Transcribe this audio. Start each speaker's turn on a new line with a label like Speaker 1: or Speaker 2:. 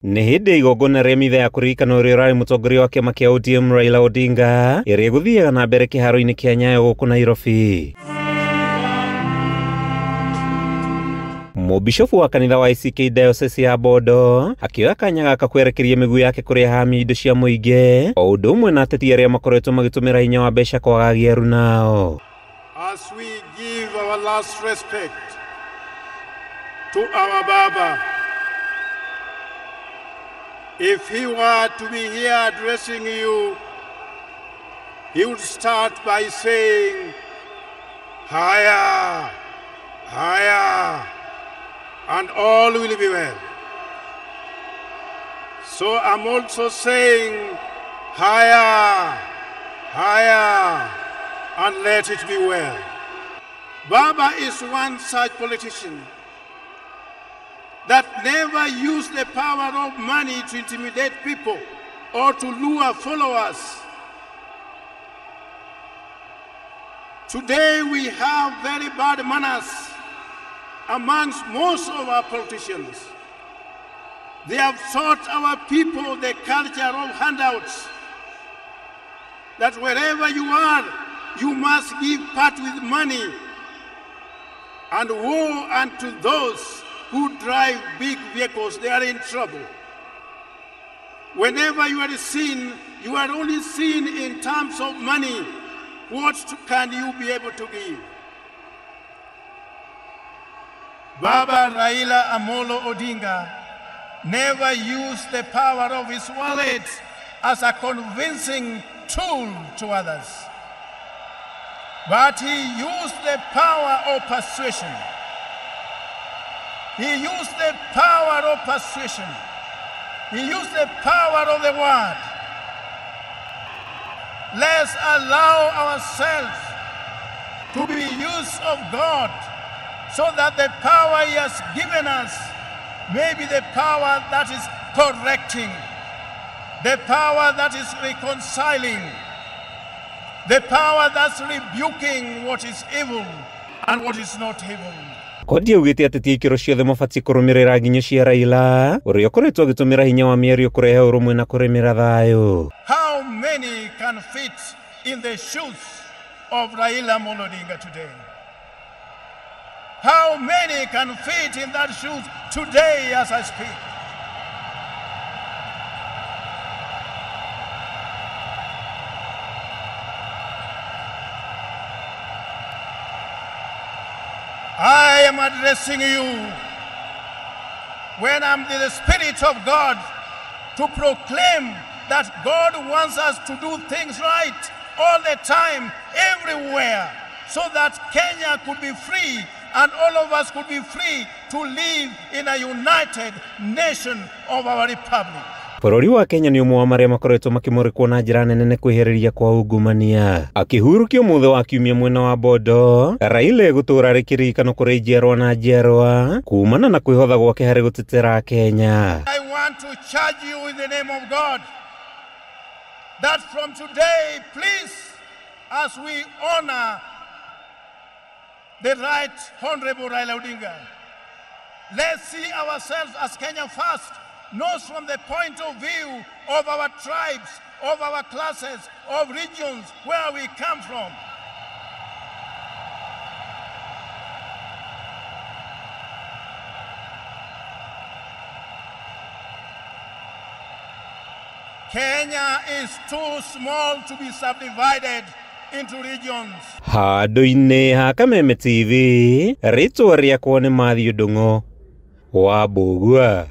Speaker 1: Nĩ hĩndĩ igongona rĩa mitha ya kũririkana ũrĩa ũrarĩ mũtongoria wa kĩama kĩa ODM Raila Odinga ĩrĩa gũthiaga na mbere kĩharo-inĩ kĩa Nyayo gũkũ Nairobi. Mũbishofu wa kanitha wa ACK Diocese ya Bondo akĩoya kanya gaka kwerekeria mĩguĩ yake kũrĩa hami indo cia mũingĩ o ũndũ ũmwe na ateti arĩa makoretwo magĩtũmĩra hinya wa mbeca kwagagia runao.
Speaker 2: As we give our last respect to our Baba, if he were to be here addressing you, he would start by saying, "Higher, higher," and all will be well. So I'm also saying, higher, higher, and let it be well. Baba is one such politician that never used the power of money to intimidate people or to lure followers. Today we have very bad manners amongst most of our politicians. They have taught our people the culture of handouts, that wherever you are, you must give part with money, and woe unto those who drive big vehicles, they are in trouble. Whenever you are seen, you are only seen in terms of money. What can you be able to give? Baba Raila Amolo Odinga never used the power of his wallet as a convincing tool to others, but he used the power of persuasion. He used the power of persuasion. He used the power of the word. Let's allow ourselves to be used of God so that the power he has given us may be the power that is correcting, the power that is reconciling, the power that's rebuking what is evil and what is not evil.
Speaker 1: Kodi augĩte ateti ikĩro ciothe mabatie kũrũmĩrĩra nginyo cia Raila ũrĩa ũkoretwo agĩtũmĩra hinya wa mĩario kũrehe ũrũmwe na kũrĩmĩra thayũ.
Speaker 2: How many can fit in the shoes of Raila Amolo Odinga today? How many can fit in that shoes today as I speak? I am addressing you when I'm in the Spirit of God to proclaim that God wants us to do things right all the time, everywhere, so that Kenya could be free and all of us could be free to live in a united nation of our republic.
Speaker 1: Bũrũri wa Kenya nĩ ũmwe wa marĩa makoretwo makĩmũrĩkwo na njĩra nene kwĩhĩrĩria kwa ungumania. Akĩhurũkia mũthĩ wa kiumia mwena wa Bondo, Raila gũtũũra arĩ kĩririkano kũrĩ njiarwa na njiarwa kuumana na kwĩhotha gwake harĩ gũtetera Kenya.
Speaker 2: I want to charge you in the name of God that from today, please, as we honor the right Honorable Raila Odinga, let's see ourselves as Kenya first, not from the point of view of our tribes, of our classes, of regions where we come from. Kenya is too small to be subdivided into regions.
Speaker 1: Handũ-inĩ ha Kameme TV, rĩtwa rĩakwa nĩ Matthew Ndung'u wa Mbũgua.